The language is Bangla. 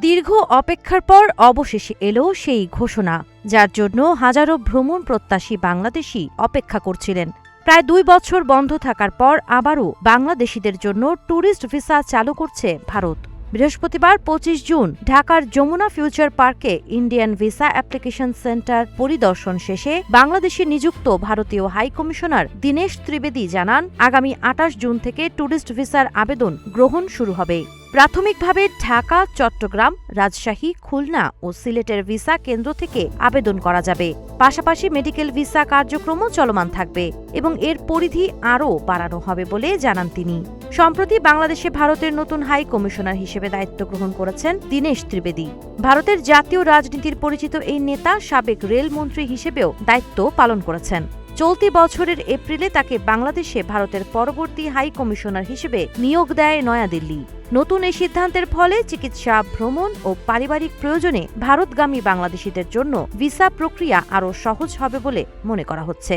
দীর্ঘ অপেক্ষার পর অবশেষে এলো সেই ঘোষণা, যার জন্য হাজারো ভ্রমণ প্রত্যাশী বাংলাদেশি অপেক্ষা করছিলেন। প্রায় 2 বছর বন্ধ থাকার পর আবারও বাংলাদেশিদের জন্য ট্যুরিস্ট ভিসা চালু করছে ভারত। বৃহস্পতিবার 25 জুন ঢাকার যমুনা ফিউচার পার্কে ইন্ডিয়ান ভিসা অ্যাপ্লিকেশন সেন্টার পরিদর্শন শেষে বাংলাদেশে নিযুক্ত ভারতীয় হাই কমিশনার দীনেশ ত্রিবেদী জানান, আগামী 28 জুন থেকে ট্যুরিস্ট ভিসার আবেদন গ্রহণ শুরু হবে। প্রাথমিকভাবে ঢাকা, চট্টগ্রাম, রাজশাহী, খুলনা ও সিলেটের ভিসা কেন্দ্র থেকে আবেদন করা যাবে। পাশাপাশি মেডিকেল ভিসা কার্যক্রমও চলমান থাকবে এবং এর পরিধি আরও বাড়ানো হবে বলে জানান তিনি। সম্প্রতি বাংলাদেশে ভারতের নতুন হাই কমিশনার হিসেবে দায়িত্ব গ্রহণ করেছেন দীনেশ ত্রিবেদী। ভারতের জাতীয় রাজনীতির পরিচিত এই নেতা সাবেক রেলমন্ত্রী হিসেবেও দায়িত্ব পালন করেছেন। চলতি বছরের এপ্রিলে তাকে বাংলাদেশে ভারতের পরবর্তী হাই কমিশনার হিসেবে নিয়োগ দেয় নয়াদিল্লি। নতুন এই সিদ্ধান্তের ফলে চিকিৎসা, ভ্রমণ ও পারিবারিক প্রয়োজনে ভারতগামী বাংলাদেশিদের জন্য ভিসা প্রক্রিয়া আরও সহজ হবে বলে মনে করা হচ্ছে।